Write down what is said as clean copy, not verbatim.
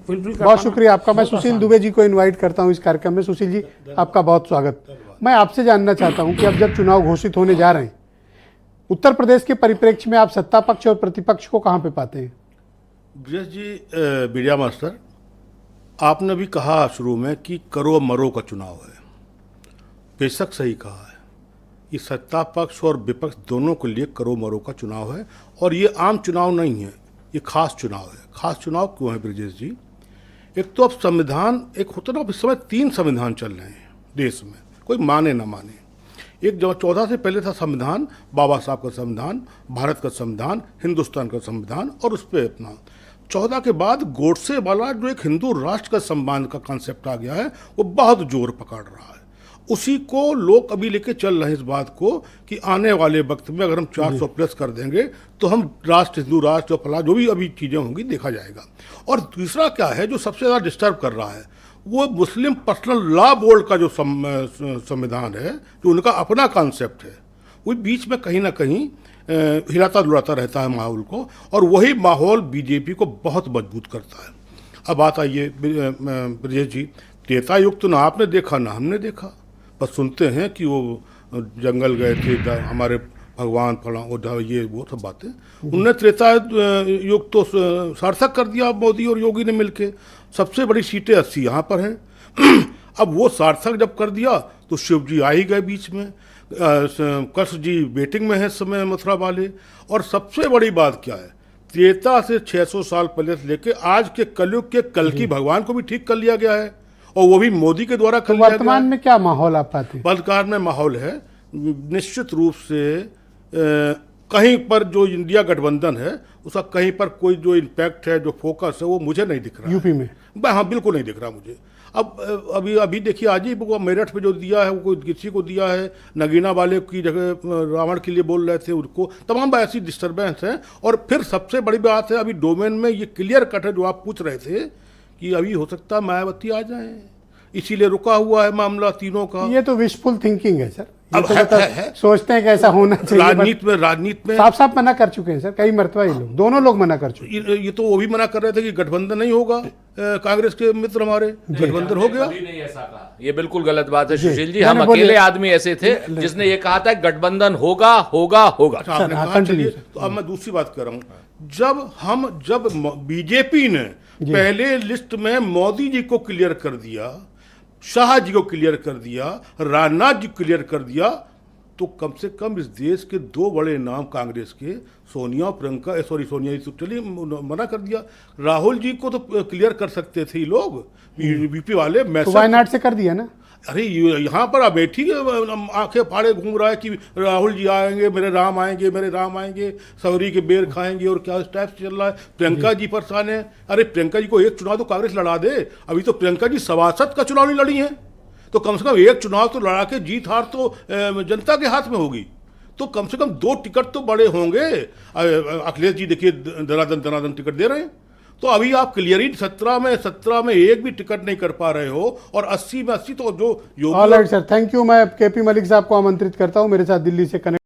बहुत शुक्रिया आपका। मैं सुशील दुबे जी को इनवाइट करता हूं इस कार्यक्रम में। सुशील जी, आपका बहुत स्वागत। मैं आपसे जानना चाहता हूं कि अब जब चुनाव घोषित होने जा रहे हैं, उत्तर प्रदेश के परिप्रेक्ष्य में आप सत्ता पक्ष और प्रतिपक्ष को कहां पे पाते हैं? ब्रिजेश जी, मीडिया मास्टर, आपने भी कहा शुरू में कि करो मरो का चुनाव है। बेशक सही कहा है। ये सत्ता पक्ष और विपक्ष दोनों के लिए करो मरो का चुनाव है, और ये आम चुनाव नहीं है, ये खास चुनाव है। खास चुनाव क्यों है ब्रिजेश जी? एक तो अब संविधान, एक होता ना, इस समय 3 संविधान चल रहे हैं देश में, कोई माने ना माने। एक जो 14 से पहले था संविधान, बाबा साहब का संविधान, भारत का संविधान, हिंदुस्तान का संविधान, और उस पर अपना 14 के बाद गोडसे वाला जो एक हिंदू राष्ट्र का सम्मान का कॉन्सेप्ट आ गया है, वो बहुत जोर पकड़ रहा है। उसी को लोग अभी लेके चल रहे हैं, इस बात को कि आने वाले वक्त में अगर हम 400 प्लस कर देंगे तो हम राष्ट्र, हिंदू राष्ट्र और फला जो भी अभी चीज़ें होंगी देखा जाएगा। और दूसरा क्या है जो सबसे ज़्यादा डिस्टर्ब कर रहा है, वो मुस्लिम पर्सनल लॉ बोर्ड का जो संविधान है, जो उनका अपना कॉन्सेप्ट है, वो बीच में कहीं ना कहीं हिलाता डुलाता रहता है माहौल को, और वही माहौल बीजेपी को बहुत मजबूत करता है। अब बात आइए ब्रिजेश जी, त्रेता युग तो ना आपने देखा ना हमने देखा, बस सुनते हैं कि वो जंगल गए थे, हमारे भगवान फला वो सब बातें। उनने त्रेता युग तो सार्थक कर दिया मोदी और योगी ने मिलके। सबसे बड़ी सीटें 80 यहाँ पर हैं। अब वो सार्थक जब कर दिया तो शिव जी आ ही गए बीच में, कृष्ण जी वेटिंग में है इस समय, मथुरा वाले। और सबसे बड़ी बात क्या है, त्रेता से 600 साल पहले से लेके आज के कलयुग के कल की भगवान को भी ठीक कर लिया गया है, और वो भी मोदी के द्वारा कर लिया गया। वर्तमान में क्या माहौल आप पाते हैं? वर्तमान में माहौल है निश्चित रूप से कहीं पर जो इंडिया गठबंधन है उसका कहीं पर कोई जो इम्पैक्ट है, जो फोकस है, वो मुझे नहीं दिख रहा यूपी में। हाँ, बिल्कुल नहीं दिख रहा मुझे। अब अभी देखिए, आज ही वो मेरठ पे जो दिया है, वो कोई किसी को दिया है, नगीना वाले की जगह रावण के लिए बोल रहे थे उनको, तमाम ऐसी डिस्टर्बेंस है। और फिर सबसे बड़ी बात है, अभी डोमेन में ये क्लियर कट है जो आप पूछ रहे थे कि अभी हो सकता है मायावती आ जाए, इसीलिए रुका हुआ है मामला तीनों का। ये तो विशफुल थिंकिंग है सर। अब तो है। सोचते हैं कि ऐसा होना चाहिए। राजनीति में साफ साफ मना कर चुके हैं सर, कई मरतबा ये लोग, दोनों लोग मना कर चुके हैं। ये तो वो भी मना कर रहे थे कि गठबंधन नहीं होगा, कांग्रेस के मित्र हमारे, गठबंधन हो गया। नहीं ऐसा कहा, ये बिल्कुल गलत बात है सुशील जी। हम अकेले आदमी ऐसे थे जिसने ये कहा था गठबंधन होगा होगा होगा। तो अब मैं दूसरी बात कर रहा हूँ, जब बीजेपी ने पहले लिस्ट में मोदी जी को क्लियर कर दिया, शाह जी को क्लियर कर दिया, राजनाथ जी क्लियर कर दिया, तो कम से कम इस देश के 2 बड़े नाम कांग्रेस के, सोनिया और प्रियंका, सोनिया जी तो चलिए मना कर दिया, राहुल जी को तो क्लियर कर सकते थे लोग, बीपी वाले। तो वायनाड से कर दिया ना। अरे यहाँ पर अमेठी आंखें फाड़े घूम रहा है कि राहुल जी आएंगे, मेरे राम आएंगे, मेरे राम आएंगे, सवरी के बेर खाएंगे, और क्या इस टाइप से चल रहा है। प्रियंका जी परेशान है। अरे प्रियंका जी को एक चुनाव तो कांग्रेस लड़ा दे। अभी तो प्रियंका जी सभासद का चुनाव नहीं लड़ी है, तो कम से कम एक चुनाव तो लड़ा के जीत हार तो जनता के हाथ में होगी। तो कम से कम 2 टिकट तो बड़े होंगे। अखिलेश जी देखिए दनादन टिकट दे रहे हैं। तो अभी आप क्लियर ही 17 में एक भी टिकट नहीं कर पा रहे हो, और 80 में 80 तो जो ऑलराइट सर, थैंक यू। मैं केपी मलिक साहब को आमंत्रित करता हूं मेरे साथ दिल्ली से कनेक्ट